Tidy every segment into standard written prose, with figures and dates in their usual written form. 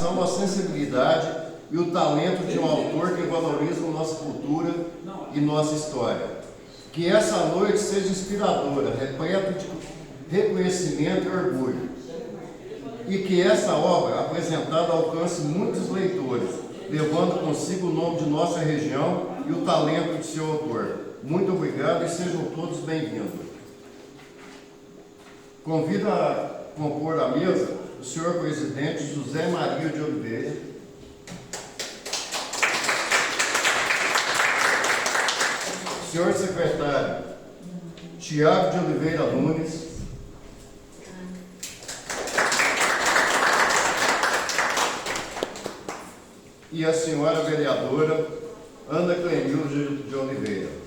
dedicação, a sensibilidade e o talento de um autor que valoriza nossa cultura e nossa história. Que essa noite seja inspiradora, repleta de reconhecimento e orgulho. E que essa obra apresentada alcance muitos leitores, levando consigo o nome de nossa região e o talento de seu autor. Muito obrigado e sejam todos bem-vindos. Convido a compor a mesa o senhor presidente José Maria de Oliveira, senhor secretário Tiago de Oliveira Nunes, e a senhora vereadora Ana Clenilde de Oliveira.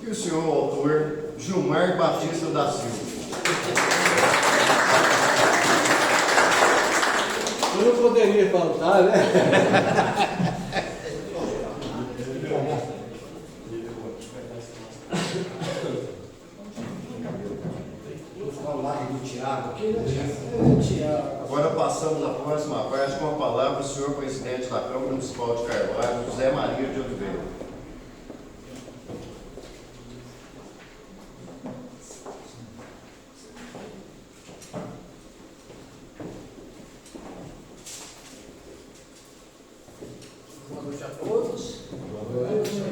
E o senhor autor Gilmar Batista da Silva. Eu não poderia faltar, né? Agora passamos à próxima parte com a palavra o senhor presidente da Câmara Municipal de Carvalho, José Maria de Oliveira. Boa noite a todos. Boa noite.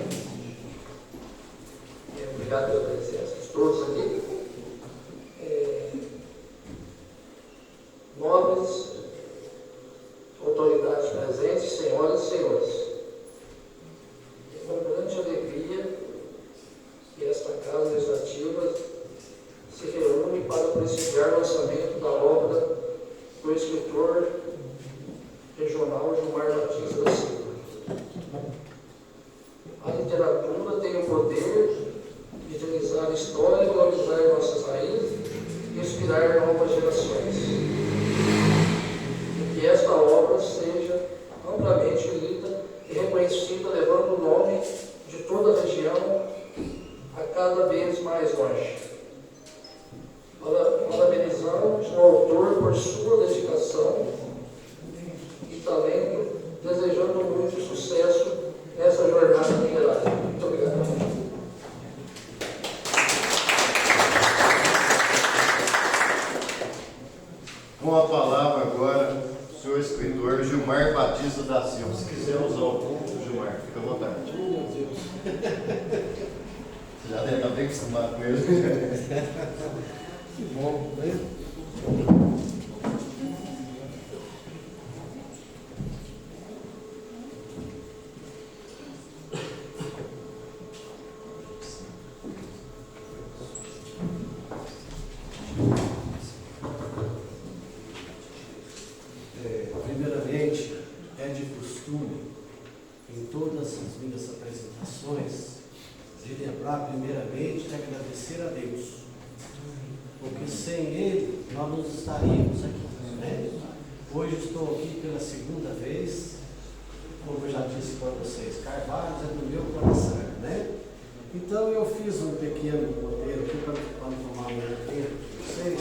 Obrigado pela presença de todos aqui. Nobres autoridades presentes, senhoras e senhores, é uma grande alegria que esta Casa Legislativa se reúne para prestigiar o lançamento da obra do escritor regional Gilmar Batista da Silva. A literatura tem o poder de utilizar a história, valorizar nossas raízes e inspirar novas gerações. Que esta obra seja amplamente lida e reconhecida, levando o nome de toda a região a cada vez mais longe. Parabenizamos o autor por sua dedicação e talento, desejando muito sucesso nessa jornada literária. Muito obrigado. Com a palavra agora, o senhor escritor Gilmar Batista da Silva. Se quiser usar o ponto, Gilmar, fica à vontade. Meu Deus. Você já deve estar bem acostumado com ele. Que bom, né? Primeiramente, é de costume, em todas as minhas apresentações, de lembrar primeiramente de agradecer a Deus, porque sem Ele nós não estaríamos aqui, né? Hoje estou aqui pela segunda vez, como eu já disse para vocês, Carvalho é do meu coração, né? Então eu fiz um pequeno roteiro aqui para não tomar muito tempo de vocês,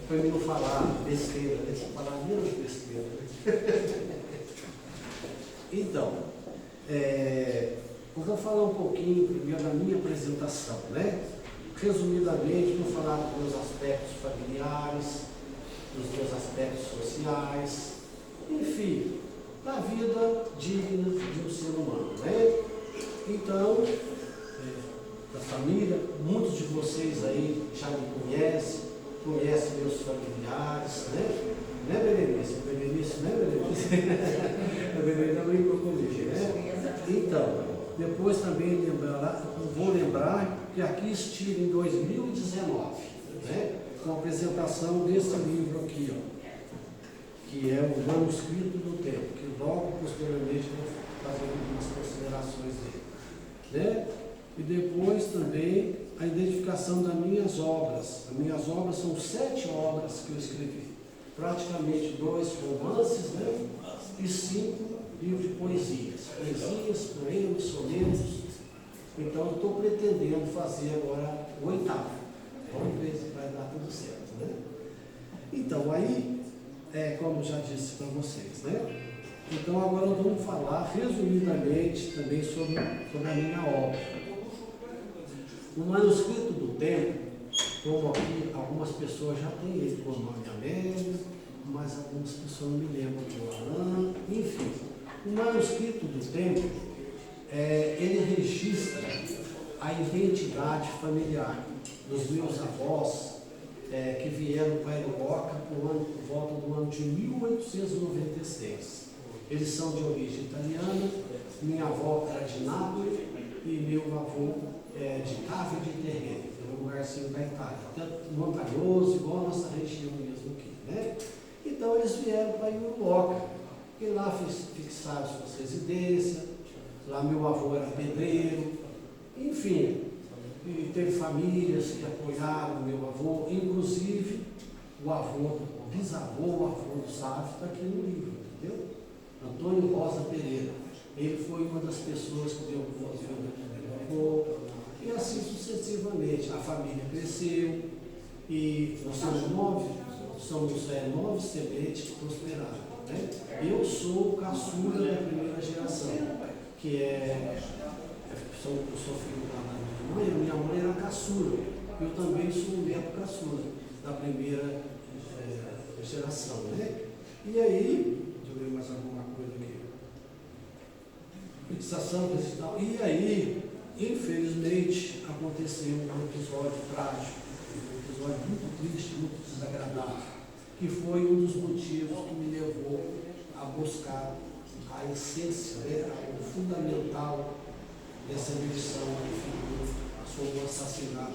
para eu não falar besteira, né? Falar menos besteira. Então, eu vou falar um pouquinho primeiro da minha apresentação, né? Resumidamente, vou falar dos meus aspectos familiares, dos meus aspectos sociais, enfim, da vida digna de um ser humano, né? Então, da família, muitos de vocês aí já me conhecem meus familiares, né? Não é Berenice? Berenice, não é Berenice? A Berenice brincou comigo, né? Então, depois também vou lembrar que aqui estive em 2019, né? Com a apresentação desse livro aqui, ó, que é o Manuscrito do Tempo, que logo posteriormente vou fazer algumas considerações dele, né? E depois também a identificação das minhas obras. As minhas obras são 7 obras que eu escrevi. Praticamente 2 romances, né? E 5 livros de poesias. Poesias, poemas, sonetos. Então eu estou pretendendo fazer agora o 8º. Vamos ver se vai dar tudo certo. Então, aí, como já disse para vocês, né? Então, agora nós vamos falar resumidamente também sobre a minha obra. O manuscrito do Tempo, como aqui algumas pessoas já têm ele por nome Amélia, mas algumas pessoas não me lembram do Alain, enfim. O manuscrito do Tempo, ele registra a identidade familiar dos meus avós que vieram para Arioca por volta do ano de 1896. Eles são de origem italiana, minha avó era de Nápoles e meu avô de Cave de Terreno, um lugarzinho da Itália, tanto montanhoso, igual a nossa região mesmo aqui, né? Então eles vieram para Iuruoca, e lá fixaram suas residências, lá meu avô era pedreiro, enfim, e teve famílias que apoiaram meu avô, inclusive o avô, o bisavô, o avô do Sávio está aqui no livro, entendeu? Antônio Rosa Pereira. Ele foi uma das pessoas que deu voz-vindo do meu avô, e assim sucessivamente. A família cresceu e nós somos nove sementes que prosperaram. Né? Eu sou o caçula da primeira geração, que eu sou filho da minha mãe era caçula. Eu também sou um neto caçula da primeira geração. Né? E aí, deixa eu ver mais alguma coisa aqui. Fixação digital. E aí, infelizmente, aconteceu um episódio trágico, um episódio muito triste, muito desagradável, que foi um dos motivos que me levou a buscar a essência, o fundamental dessa versão sobre o assassinato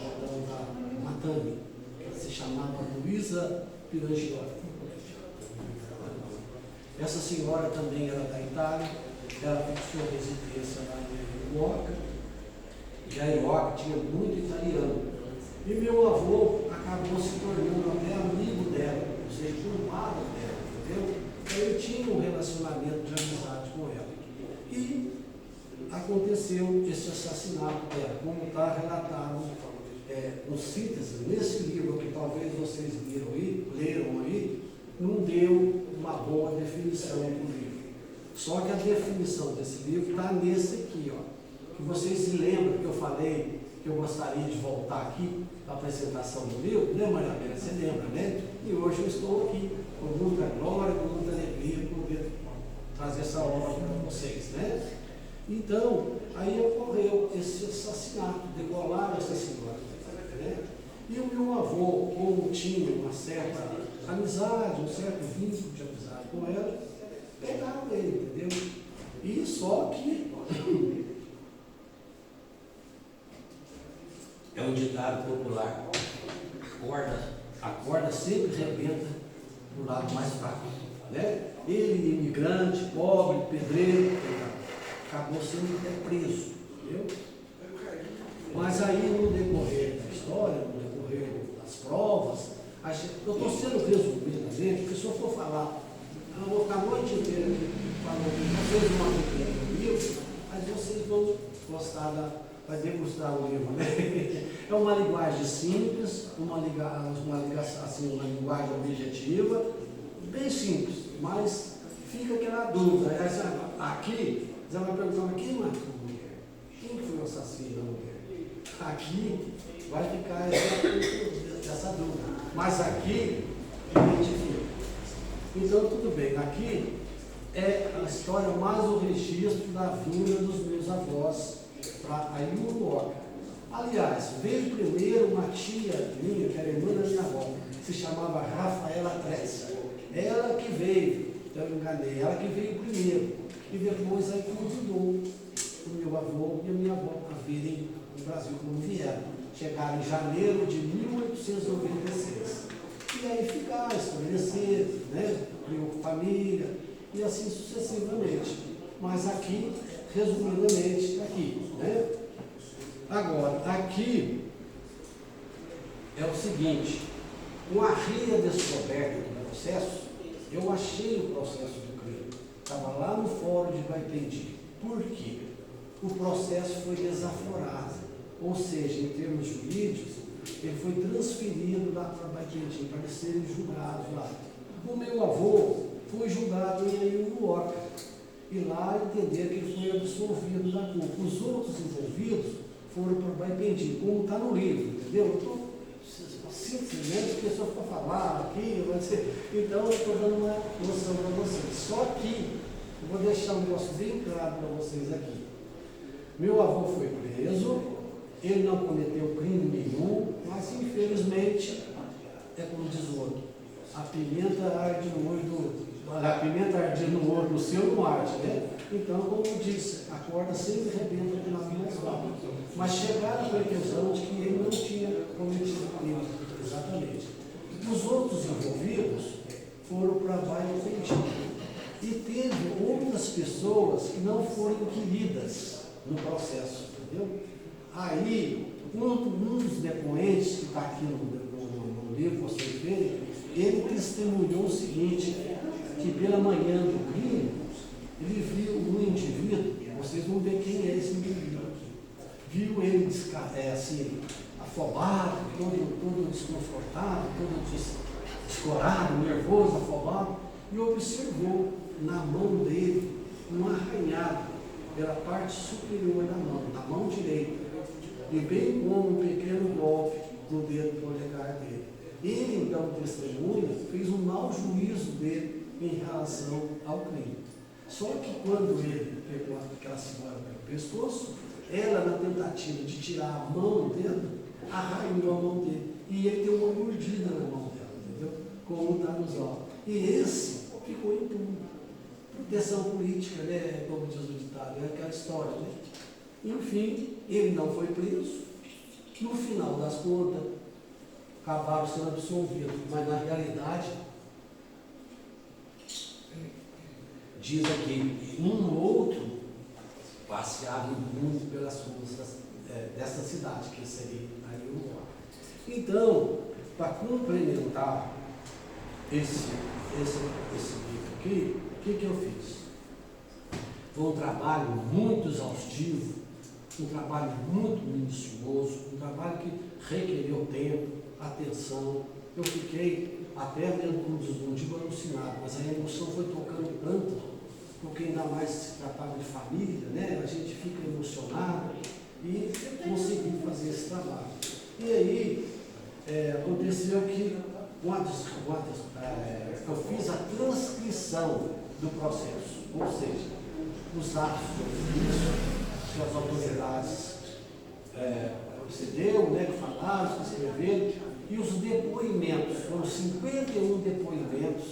da Madame, que se chamava Luísa Pirangioli. Essa senhora também era da Itália, ela fixou residência lá em Arioca, e Arioca tinha muito italiano. E meu avô acabou se tornando até amigo dela, ou seja, curvado dela, entendeu? Então eu tinha um relacionamento de amizade com ela. E aconteceu esse assassinato dela, como está relatado no síntese, nesse livro que talvez vocês leram aí, não deu uma boa definição do livro. Só que a definição desse livro está nesse aqui, ó, que vocês se lembram que eu falei que eu gostaria de voltar aqui para a apresentação do livro, né, Maria Bela? Você lembra, né? E hoje eu estou aqui com muita glória, com muita alegria, por poder trazer essa obra para vocês, né? Então, aí ocorreu esse assassinato, degolaram essa senhora, né? E o meu avô, como tinha uma certa amizade, um certo vínculo de amizade com ela, pegaram ele, entendeu? E só que é um ditado popular, a corda sempre rebenta do lado mais fraco, né? Ele, imigrante, pobre, pedreiro, acabou sendo até preso, entendeu? Mas aí no decorrer da história, no decorrer das provas, eu estou sendo resumidamente, porque se eu for falar, eu vou ficar a noite inteira falando, vocês vão aprender o livro, mas vocês vão gostar vai degustar o livro, né? É uma linguagem simples, uma linguagem objetiva, bem simples, mas fica aquela dúvida. Aqui, você vai perguntar, quem matou a mulher? Quem foi o assassino da mulher? Aqui vai ficar essa dúvida, mas aqui identifica. Então, tudo bem, aqui é a história mais o registro da vinda dos meus avós para a Iuruoca. Aliás, veio primeiro uma tia minha, que era irmã da minha avó, que se chamava Rafaela Tressa. Ela que veio, então eu enganei, ela que veio primeiro. E depois aí convidou o meu avô e a minha avó a virem no Brasil como vieram. Chegaram em janeiro de 1896. E aí ficaram, estabeleceram, né? Criou família, e assim sucessivamente. Mas aqui, resumidamente, aqui, né? Agora, aqui é o seguinte, com a redescoberta do processo, eu achei o processo do crime. Estava lá no fórum de Baipendi. Por quê? O processo foi desaflorado, ou seja, em termos jurídicos, ele foi transferido lá para Baipendi, para de serem julgados lá. O meu avô foi julgado em Ayuruoca, e lá entenderam que ele foi absolvido da culpa. Os outros envolvidos foram para Baipendi, como está no livro, entendeu? Eu estou simplesmente as pessoas para falar aqui, então eu estou dando uma noção para vocês. Só que eu vou deixar um negócio bem claro para vocês aqui. Meu avô foi preso, ele não cometeu crime nenhum, mas infelizmente, é como diz o outro, a pimenta arde no olho a pimenta ardendo no olho do seu não arde, né? Então, como eu disse, a corda sempre rebenta de lado mais alto. Mas chegaram à conclusão de que ele não tinha cometido crime, exatamente. Os outros envolvidos foram para Baipendi. E teve outras pessoas que não foram inquiridas no processo, entendeu? Aí, um dos depoentes, que está aqui no livro, vocês verem, ele testemunhou o seguinte, que pela manhã do crime, ele viu um indivíduo, vocês vão ver quem é esse indivíduo aqui, viu ele assim, afobado, todo desconfortável, todo escorado, nervoso, afobado, e observou na mão dele um arranhado pela parte superior da mão direita, e bem como um pequeno golpe no dedo polegar dele. Ele, então, testemunha, fez um mau juízo dele em relação ao crime. Só que quando ele pegou aquela senhora pelo pescoço, ela, na tentativa de tirar a mão do dedo, arranhou a mão dele. E ele deu uma mordida na mão dela, entendeu? Como está nos autos. E esse ficou impune. Proteção política, né? Como diz o ditado, é aquela história, né? Enfim, ele não foi preso. No final das contas, acabaram sendo absolvidos. Mas na realidade, diz aqui, um outro passeava muito pelas ruas dessa cidade, que seria Ayuruoca. Então, para complementar esse livro aqui, o que eu fiz? Foi um trabalho muito exaustivo, um trabalho muito minucioso, um trabalho que requereu tempo, atenção. Eu fiquei até dentro de um desmonte alucinado, mas a emoção foi tocando tanto, porque ainda mais se tratava de família, né? A gente fica emocionado e consegui fazer esse trabalho. E aí, aconteceu que eu fiz a transcrição do processo, ou seja, os atos que as autoridades procederam, né, que falaram, que escreveram, e os depoimentos, foram 51 depoimentos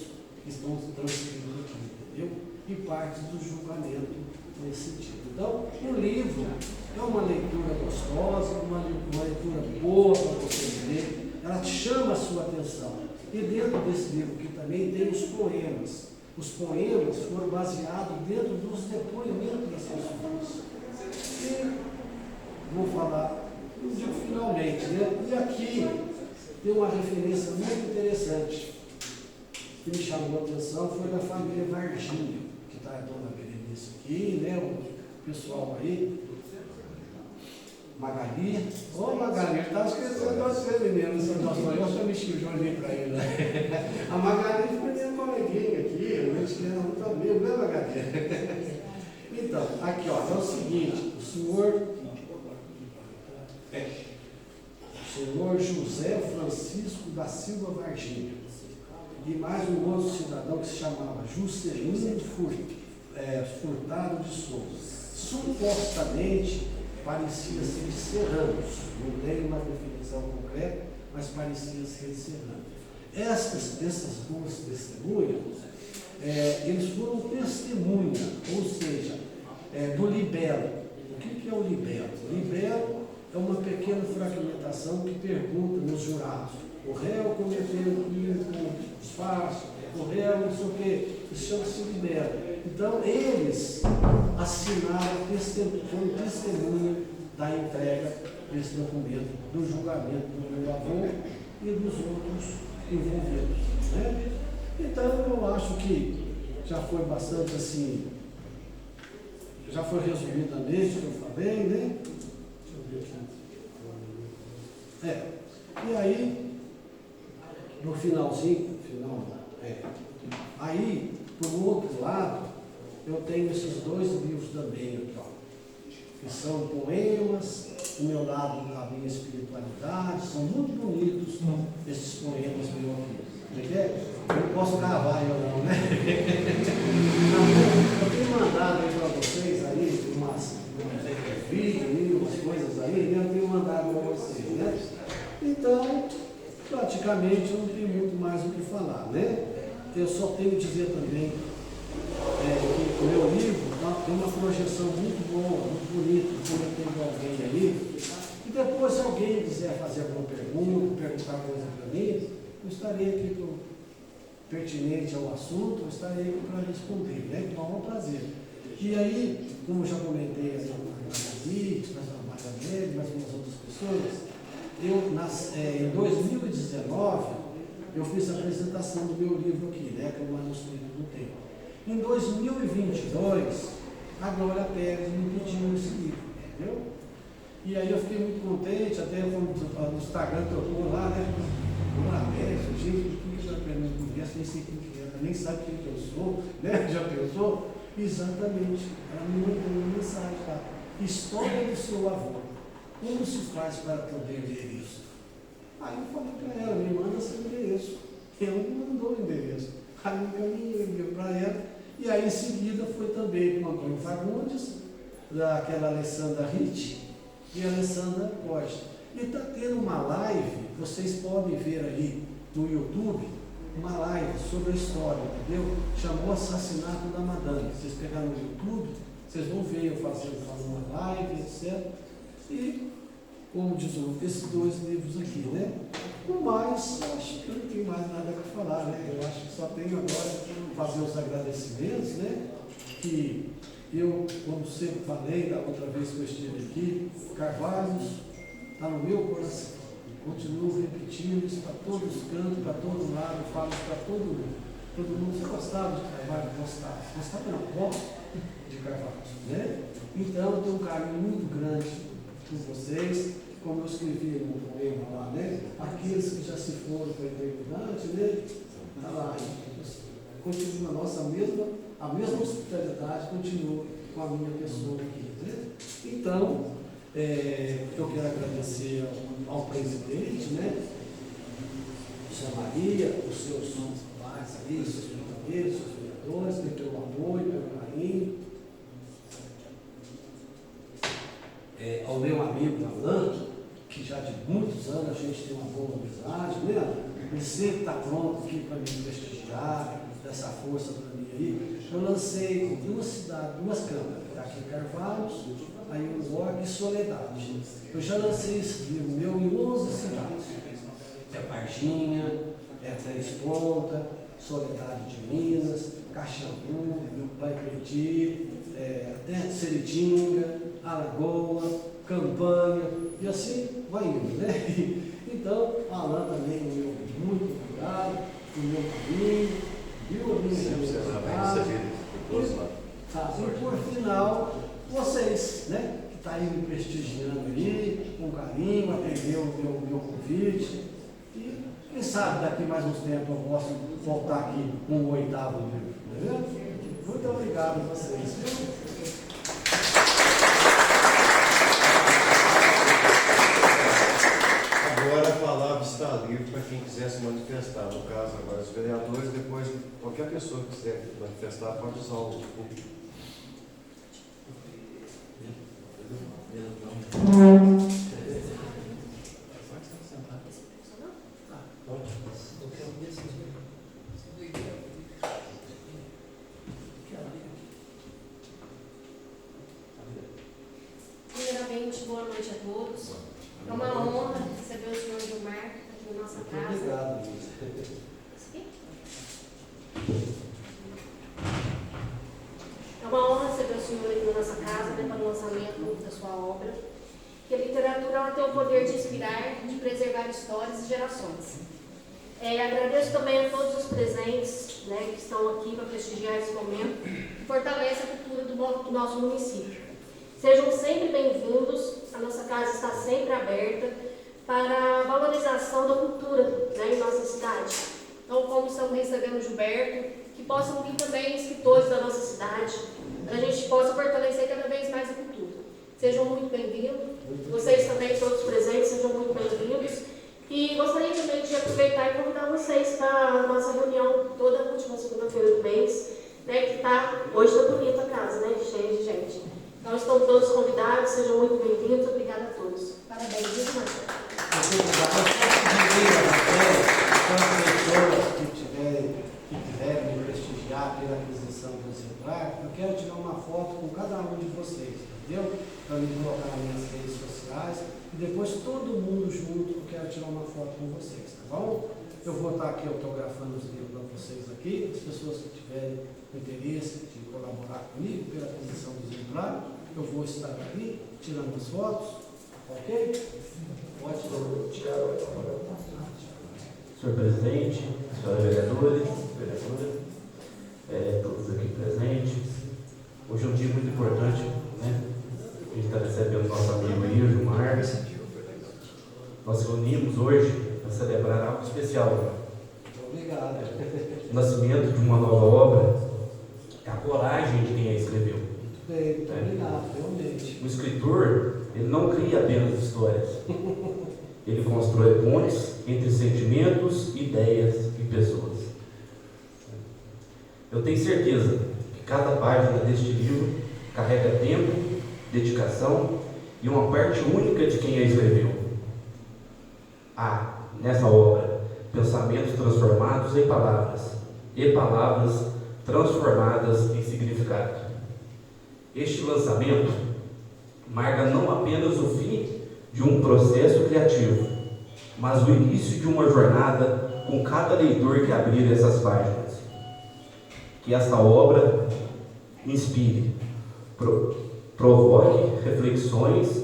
que estão transcritos aqui, entendeu? E parte do julgamento nesse sentido. Então, o livro é uma leitura gostosa, uma leitura boa para você ler, ela chama a sua atenção. E dentro desse livro aqui também tem os poemas. Os poemas foram baseados dentro dos depoimentos das pessoas. E vou falar, não digo finalmente, né? E aqui tem uma referência muito interessante que me chamou a atenção, foi da família Varginha, que está a dona Berenice aqui, né? O pessoal aí, Magali. Ô Magali, eu estava esquecendo você, menino, eu só mexi o joelho para ele, né? A Magali foi minha coleguinha aqui, a gente era muito amigo, né, Magali? Então, aqui ó, é o seguinte, o senhor José Francisco da Silva Varginha e mais um outro cidadão que se chamava Juscelino Furtado de Souza. Supostamente parecia ser de serranos, não tem uma definição concreta, mas parecia ser de serranos. Essas duas testemunhas, eles foram testemunha, ou seja, do libelo. O que é o libelo? O libelo é uma pequena fragmentação que pergunta nos jurados: o réu cometeu crime com disfarce, o réu não sei o quê, isso chama-se libelo. Então, eles assinaram, foram testemunha da entrega desse documento, do julgamento do meu avô e dos outros envolvidos, né? Então, eu acho que já foi bastante assim, já foi resumidamente o que eu falei, né? Deixa eu ver aqui. E aí, no finalzinho, aí, por outro lado, eu tenho esses 2 livros também aqui, ó, que são poemas, do meu lado da minha espiritualidade, são muito bonitos esses poemas meus aqui. Eu não posso gravar eu não, né? Eu tenho mandado aí para vocês aí umas vídeos, umas coisas aí, eu tenho mandado para vocês, né? Então, praticamente eu não tenho muito mais o que falar, né? Eu só tenho que dizer também que o meu livro tem uma projeção muito boa, muito bonita, como eu tenho alguém aí. E depois, se alguém quiser fazer alguma pergunta, perguntar coisa para mim, eu estarei aqui pertinente ao assunto, eu estarei aqui para responder, né? Com o maior prazer. E aí, como eu já comentei a Maria, mais umas outras pessoas, em 2019, eu fiz a apresentação do meu livro aqui, né? Que é o manuscrito do tempo. Em 2022, a Glória Pérez me pediu esse livro, entendeu? E aí eu fiquei muito contente, até no Instagram tocou lá, né? Glória Pérez, gente, por que já me conhece, nem sei quem que é, nem sabe quem que eu sou, né? Já pensou? Exatamente, ela me mandou uma mensagem lá. História do seu avô. Como se faz para poder ler isso? Aí eu falei para ela, me manda seu endereço. Ela me mandou o endereço. Aí eu encaminhei para ela. E aí em seguida foi também com o Antônio Fagundes, daquela Alessandra Ritt e a Alessandra Costa. E está tendo uma live, vocês podem ver aí no YouTube, uma live sobre a história, entendeu? Chamou Assassinato da Madame. Vocês pegaram no YouTube, vocês vão ver eu fazendo uma live, etc. E, como diz esses 2 livros aqui, né? No mais, acho que eu não tenho mais nada para falar, né? Eu acho que só tenho agora fazer os agradecimentos, né? Que eu, como sempre falei, da outra vez que eu estive aqui, Carvalhos está no meu coração. Continuo repetindo isso para todos os cantos, para todo lado, falo isso para todo mundo. Todo mundo, você gostava de Carvalho? Gostava. Gostava não, gosto de Carvalho, né? Então, eu tenho um carinho muito grande por vocês, como eu escrevi no poema lá, né? Aqueles que já se foram para a eternidade, né? Está lá, continua a mesma hospitalidade continua com a minha pessoa aqui, né? Então, eu quero agradecer ao presidente, né? Sra. Maria, os seus pais aí, os seus companheiros, os seus vereadores, né? Pelo apoio, pelo carinho. Ao meu amigo Alan, que já de muitos anos a gente tem uma boa amizade, né? Ele sempre está pronto aqui para me prestigiar, dessa força para mim aí. Eu lancei em 2 cidades, 2 câmaras, aqui em Carvalhos, aí o Org e Soledade. Eu já lancei esse livro meu em 11 cidades. Varginha, Três Pontas, Soledade de Minas, Caxambu, Paipeti, até Seritinga, Alagoa, Campanha, e assim vai indo, né? Então, Alan também, muito obrigado, o meu caminho, viu a minha e por final, vocês, né? Que estão aí me prestigiando aí, com carinho, atendeu o meu convite. E quem sabe daqui mais uns tempos eu posso voltar aqui com o 8º livro, entendeu? Muito obrigado a vocês. Agora a palavra está livre para quem quiser se manifestar. No caso, agora os vereadores, depois qualquer pessoa que quiser manifestar pode usar o público. Primeiramente, boa noite a todos. É uma honra receber o senhor Gilmar aqui na nossa casa. Obrigado, É uma honra receber o senhor aqui na nossa casa, né, para o lançamento da sua obra. Que a literatura ela tem o poder de inspirar, de preservar histórias e gerações. Agradeço também a todos os presentes, né, que estão aqui para prestigiar esse momento, que fortalece a cultura do nosso município. Sejam sempre bem-vindos, a nossa casa está sempre aberta para a valorização da cultura, né, em nossa cidade. Então, como estamos recebendo o Gilberto, que possam vir também escritores da nossa cidade, para a gente possa fortalecer cada vez mais a cultura. Sejam muito bem-vindos. Vocês também, todos presentes, sejam muito bem-vindos. E gostaria também de aproveitar e convidar vocês para a nossa reunião toda a última segunda-feira do mês, né, que hoje está bonita a casa, né, cheia de gente. Então, estão todos convidados, sejam muito bem-vindos. Obrigada a todos. Parabéns, viu, Marcelo? Que quiserem me prestigiar pela aquisição do exemplar, eu quero tirar uma foto com cada um de vocês, entendeu? Para me colocar nas minhas redes sociais e depois todo mundo junto, eu quero tirar uma foto com vocês, tá bom? Eu vou estar aqui autografando os livros para vocês aqui, as pessoas que tiverem interesse de colaborar comigo pela aquisição do exemplar, eu vou estar ali tirando as fotos, ok? Pode tirar. Senhor presidente, senhora vereadora, todos aqui presentes. Hoje é um dia muito importante, né? A gente está recebendo nosso amigo aí, o Gilmar. Nós reunimos hoje para celebrar algo especial. Obrigado. O nascimento de uma nova obra é a coragem de quem a escreveu. Muito bem, muito obrigado, realmente. O escritor, ele não cria apenas histórias. Ele constrói pontes entre sentimentos, ideias e pessoas. Eu tenho certeza que cada página deste livro carrega tempo, dedicação e uma parte única de quem a escreveu. Há, nessa obra, pensamentos transformados em palavras e palavras transformadas em significado. Este lançamento marca não apenas o fim de um processo criativo, mas o início de uma jornada com cada leitor que abrir essas páginas. Que esta obra inspire, provoque reflexões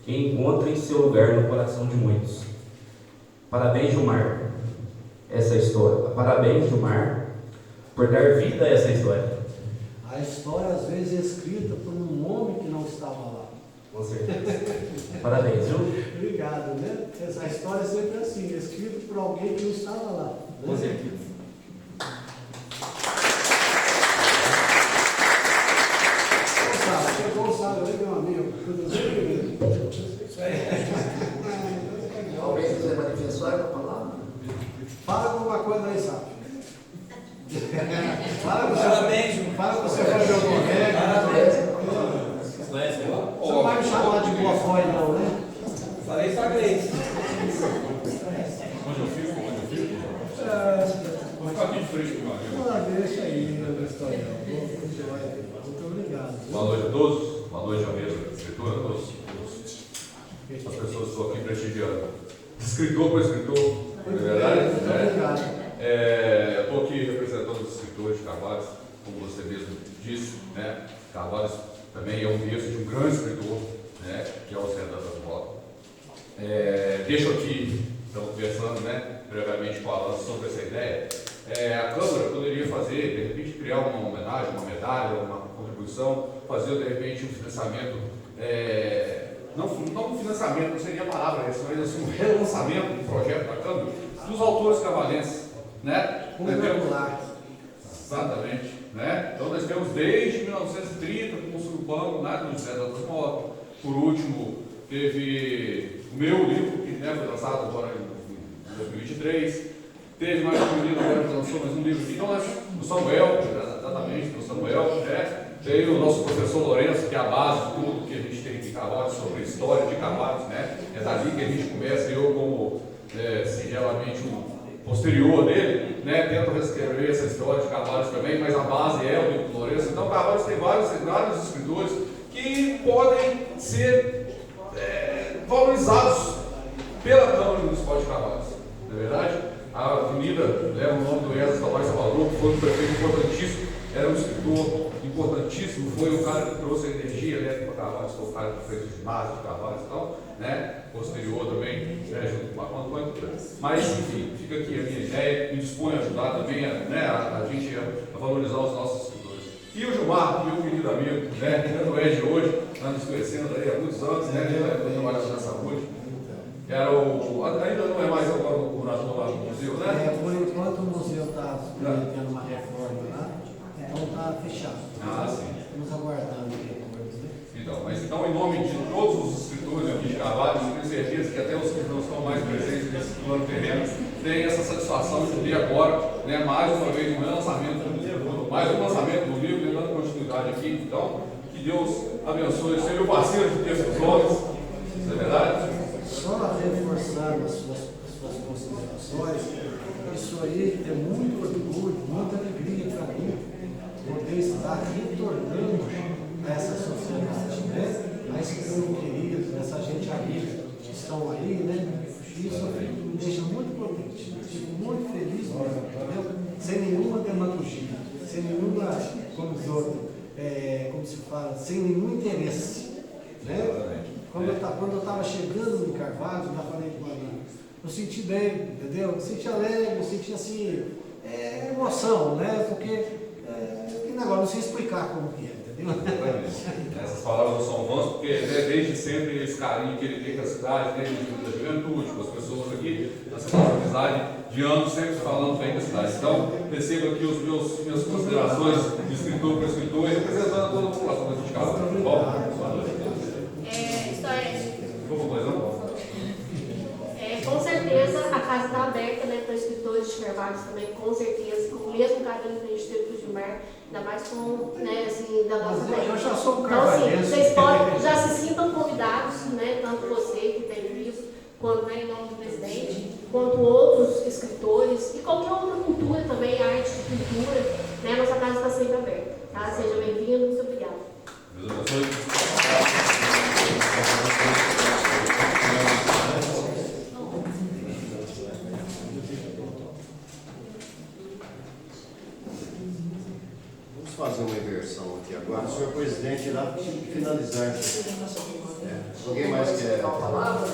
e encontre seu lugar no coração de muitos. Parabéns, Gilmar, essa história. Parabéns, Gilmar, por dar vida a essa história. A história às vezes é escrita por um nome que não estava lá. Com certeza. Parabéns, viu? Obrigado, né? Essa história é sempre assim, é escrita por alguém que não estava lá. Né? Com certeza. Gonçalo, meu amigo. Alguém quiser manifestar com a palavra? Fala alguma coisa aí, sabe? Fala com o seu Fabião Correia. Você não vai me chamar de boa fora, não, né? Falei pra Gleice. Onde eu fico? Vou ficar aqui de frente com o meu. Deixa aí, meu historial. Muito obrigado. Boa noite a todos. Boa noite à mesa da escritora, a todos. As pessoas que estão aqui prestigiando. Escritor por escritor, é verdade? Muito obrigado. Estou aqui representando os escritores de Carvalhos, como você mesmo disse, né? Carvalhos também é um berço de um grande escritor, né? Que é o César das Botas. Deixo aqui, estamos conversando, né? Brevemente falando sobre essa ideia. A Câmara poderia fazer, de repente, criar uma homenagem, uma medalha, uma contribuição, fazer, de repente, um financiamento, não um financiamento, não seria a palavra, mas assim, um relançamento do projeto da Câmara, dos autores cavalenses, né? Exatamente, né? Então, nós temos desde 1930, com o Surubano, né, do José das Motas. Por último, teve o meu livro, que, né, foi lançado agora em 2023. Teve mais um livro, agora que lançou mais um livro aqui. Então, do Samuel, exatamente, do Samuel, né? Tem o nosso professor Lourenço, que é a base de tudo que a gente tem aqui em Carvalhos, sobre a história de Carvalhos, né? É dali que a gente começa, eu como singelamente um posterior dele, né? Tento reescrever essa história de Carvalhos também, mas a base é o livro do Lourenço. Então, Carvalhos tem vários escritores que podem ser valorizados pela Câmara Municipal de Carvalhos, não é verdade? A avenida leva o nome do Wesley Tavares Salvador, que foi um prefeito importantíssimo, era um escritor importantíssimo, foi o cara que trouxe a energia elétrica para Carvalhos, foi o cara que fez o ginásio de Carvalhos e tal, né? Posterior também, junto com a Antônio. Mas, enfim, fica aqui a minha ideia, me disponho a ajudar também a gente a valorizar os nossos escritores. E o Gilmar, meu querido amigo, né? Não é de hoje, nós nos conhecendo aí há muitos anos, né? Trabalhando na saúde. Era ainda não é mais agora o curador lá do museu, né? Por enquanto o museu está tendo uma reforma lá, então está fechado. Ah, sim. Estamos aguardando o retorno, né? Então, mas então, em nome de todos os escritores aqui de Carvalho, eu tenho certeza que até os que não estão mais presentes nesse plano terreno têm essa satisfação de ter agora, né, mais uma vez, um lançamento do livro, mais um lançamento do livro, dando continuidade aqui. Então, que Deus abençoe, seja o parceiro de textos homens, isso é verdade? Só reforçando as suas considerações, isso aí é muito orgulho, muita alegria para mim, poder estar retornando a essa sociedade, né? A esse povo querido, essa gente amiga que estão aí, né? Isso me deixa muito contente, fico muito feliz mesmo, entendeu? Sem nenhuma demagogia, sem nenhuma, como se fala, sem nenhum interesse, né? Quando eu estava chegando no Carvalho, já falei com a Ana, eu senti bem, entendeu? Eu senti alegre, eu senti assim, emoção, né? Porque que negócio, não sei explicar como que é, entendeu? Essas palavras não são vãs, porque desde sempre esse carinho que ele tem com a cidade, né, da juventude, com as pessoas aqui, essa nossa amizade de anos sempre falando bem da cidade. Então, recebo aqui as minhas considerações de escritor para escritor, representando toda a população da gente de casa. Com certeza a casa está aberta, né, para escritores de Carvalho também, com certeza, com o mesmo carinho que a gente teve com o Gilmar, ainda mais com, né, assim, da nossa Mas eu já sou um então, assim, carvalhense. vocês podem, já se sintam convidados, né, tanto você que tem visto, quanto, né, em nome do presidente, quanto outros escritores e qualquer outra cultura também, arte, cultura, né, nossa casa está sempre aberta, tá? Seja bem-vindo, muito obrigada. Deus abençoe. Fazer uma inversão aqui agora. O senhor presidente irá finalizar. Alguém mais quer falar? Vou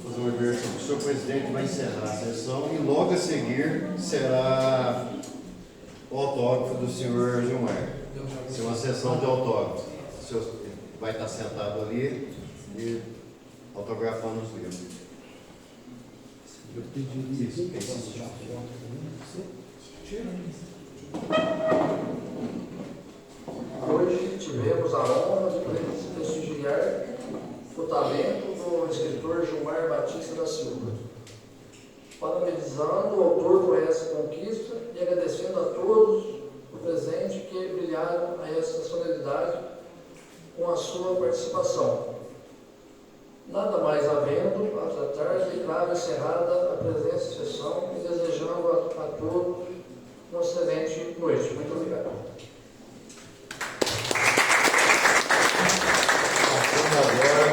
fazer uma inversão. O senhor presidente vai encerrar a sessão e logo a seguir será o autógrafo do senhor Gilmar. Será uma sessão de autógrafo. O senhor vai estar sentado ali e autografando os livros. Eu pediria isso. Hoje tivemos a honra de prestigiar o talento do escritor Gilmar Batista da Silva. Parabenizando o autor por essa conquista e agradecendo a todos o presente que brilharam a essa solenidade com a sua participação. Nada mais havendo a tratar, declaro encerrada a presente sessão e desejando a todos uma excelente noite. Muito obrigado. Passando agora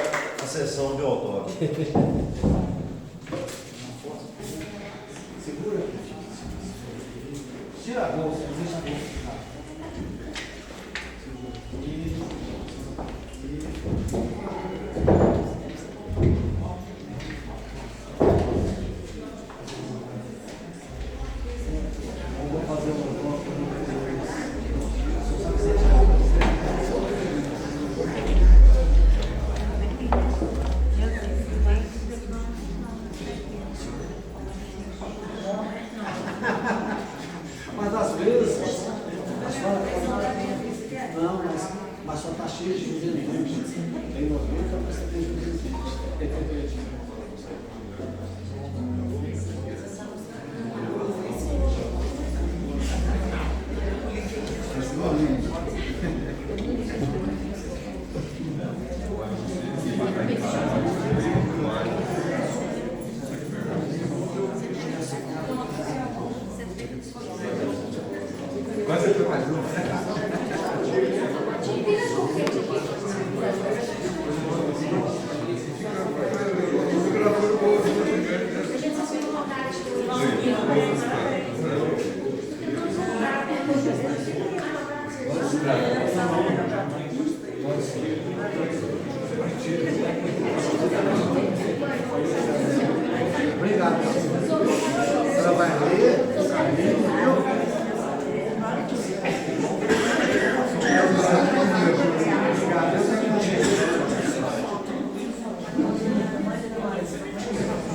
a sessão de autógrafo. Segura aqui. Tira a bolsa, deixa a bolsa. Mas às vezes, mas só está cheio de juventude. Tem 90% de juventude.